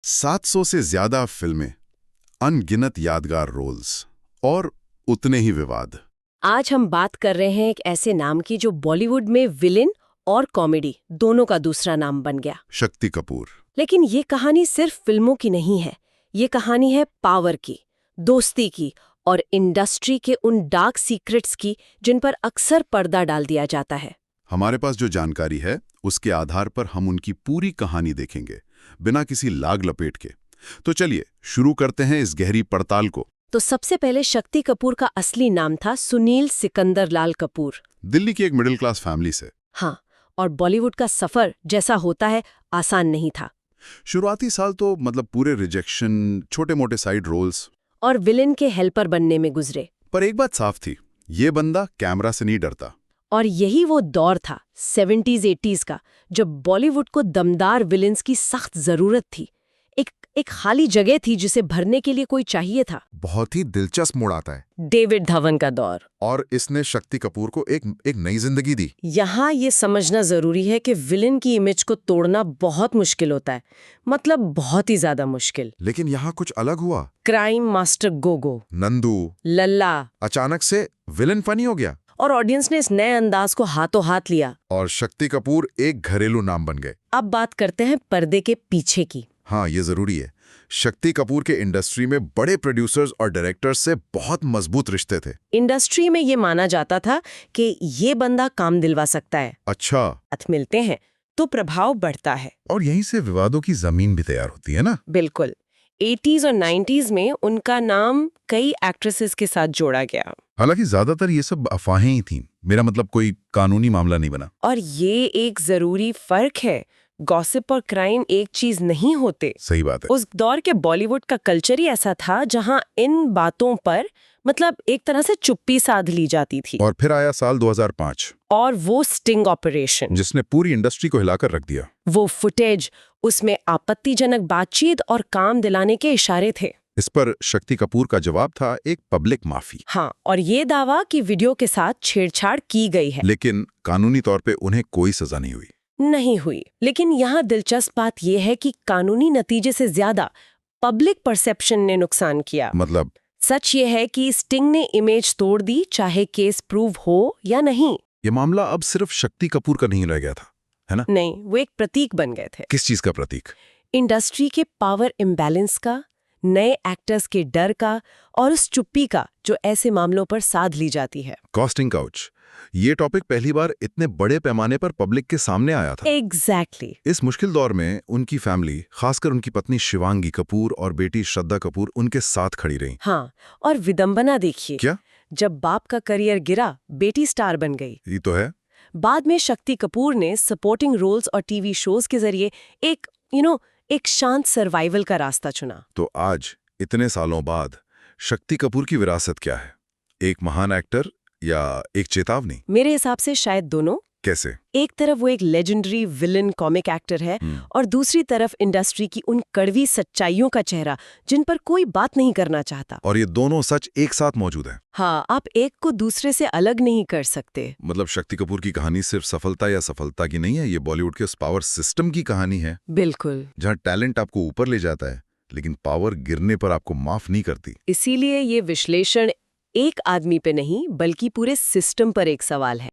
700 से ज्यादा फिल्में, अनगिनत यादगार रोल्स और उतने ही विवाद। आज हम बात कर रहे हैं एक ऐसे नाम की जो बॉलीवुड में विलेन और कॉमेडी दोनों का दूसरा नाम बन गया। शक्ति कपूर। लेकिन ये कहानी सिर्फ फिल्मों की नहीं है। ये कहानी है पावर की, दोस्ती की और इंडस्ट्री के उन डार्क सीक्रेट्स की जिन पर अक्सर पर्दा डाल दिया जाता है। हमारे पास जो जानकारी है उसके आधार पर हम उनकी पूरी कहानी देखेंगे, बिना किसी लाग लपेट के। तो चलिए शुरू करते हैं इस गहरी पड़ताल को। तो सबसे पहले शक्ति कपूर का असली नाम था सुनील सिकंदर लाल कपूर। दिल्ली की एक मिडिल क्लास फैमिली से। हाँ, और बॉलीवुड का सफर जैसा होता है आसान नहीं था। शुरुआती साल तो पूरे रिजेक्शन, छोटे मोटे साइड रोल्स और विलेन के हेल्पर बनने में गुजरे। पर एक बात साफ थी, ये बंदा कैमरा से नहीं डरता। और यही वो दौर था 70s-80s का, जब बॉलीवुड को दमदार विलेंस की सख्त जरूरत थी। एक खाली जगह थी जिसे भरने के लिए कोई चाहिए था। बहुत ही दिलचस्प मोड़ आता है। डेविड धवन का दौर। और इसने शक्ति कपूर को एक नई जिंदगी दी। यहाँ ये समझना जरूरी है कि विलेन की इमेज को तोड़ना बहुत मुश्किल होता है, बहुत ही ज्यादा मुश्किल। लेकिन यहाँ कुछ अलग हुआ। क्राइम मास्टर गोगो, नंदू, लल्ला अचानक से विलेन फनी हो गया और ऑडियंस ने इस नए अंदाज को हाथों हाथ लिया। और शक्ति कपूर एक घरेलू नाम बन गए। अब बात करते हैं पर्दे के पीछे की। हाँ, ये जरूरी है। शक्ति कपूर के इंडस्ट्री में बड़े प्रोड्यूसर्स और डायरेक्टर्स से बहुत मजबूत रिश्ते थे। इंडस्ट्री में ये माना जाता था कि ये बंदा काम दिलवा सकता है। अच्छा। हाथ मिलते हैं तो प्रभाव बढ़ता है। और यहीं से विवादों की जमीन भी तैयार होती है ना। बिल्कुल। 80s और 90s में उनका नाम कई एक्ट्रेसेस के साथ जोड़ा गया। हालांकि ज्यादातर ये सब अफवाहें ही थीं। मेरा कोई कानूनी मामला नहीं बना। और ये एक जरूरी फर्क है। गॉसिप और क्राइम एक चीज नहीं होते। सही बात है। उस दौर के बॉलीवुड का कल्चर ही ऐसा था जहां इन बातों पर एक तरह से चुप्पी साध ली जाती थी। और फिर आया साल 2005 और वो स्टिंग ऑपरेशन, जिसने पूरी इंडस्ट्री को हिलाकर रख दिया। वो फुटेज, उसमें आपत्तिजनक बातचीत और काम दिलाने के इशारे थे। इस पर शक्ति कपूर का जवाब था एक पब्लिक माफी। हाँ, और ये दावा कि वीडियो के साथ छेड़छाड़ की गई है। लेकिन कानूनी तौर पे उन्हें कोई सजा नहीं हुई। लेकिन यहाँ दिलचस्प बात यह है कि कानूनी नतीजे से ज्यादा पब्लिक परसेप्शन ने नुकसान किया। सच ये है कि स्टिंग ने इमेज तोड़ दी, चाहे केस प्रूव हो या नहीं। ये मामला अब सिर्फ शक्ति कपूर का नहीं रह गया था, है ना? नहीं, वो एक प्रतीक बन गए थे। किस चीज का प्रतीक? इंडस्ट्री के पावर इम्बैलेंस का, नए एक्टर्स के डर का और उस चुप्पी का जो ऐसे मामलों पर साध ली जाती है। कॉस्टिंग काउच, ये टॉपिक पहली बार इतने बड़े पैमाने पर पब्लिक के सामने आया था। एग्जैक्टली। इस मुश्किल दौर में उनकी फैमिली, खासकर उनकी पत्नी शिवांगी कपूर और बेटी श्रद्धा कपूर उनके साथ खड़ी रही। हाँ, और विडंबना देखिए। क्या? जब बाप का करियर गिरा, बेटी स्टार बन गई। ये तो है। बाद में शक्ति कपूर ने सपोर्टिंग रोल्स और टीवी शोज के जरिए एक शांत सर्वाइवल का रास्ता चुना। तो आज इतने सालों बाद शक्ति कपूर की विरासत क्या है? एक महान एक्टर या एक चेतावनी? मेरे हिसाब से शायद दोनों। कैसे? एक तरफ वो एक लेजेंडरी विलन कॉमिक एक्टर है और दूसरी तरफ इंडस्ट्री की उन कड़वी सच्चाइयों का चेहरा जिन पर कोई बात नहीं करना चाहता। और ये दोनों सच एक साथ मौजूद है। हाँ, आप एक को दूसरे से अलग नहीं कर सकते। शक्ति कपूर की कहानी सिर्फ सफलता या सफलता की नहीं है, ये बॉलीवुड के उस पावर सिस्टम की कहानी है। बिल्कुल। जहाँ टैलेंट आपको ऊपर ले जाता है लेकिन पावर गिरने पर आपको माफ नहीं करती। इसीलिए ये विश्लेषण एक आदमी पे नहीं बल्कि पूरे सिस्टम पर एक सवाल है।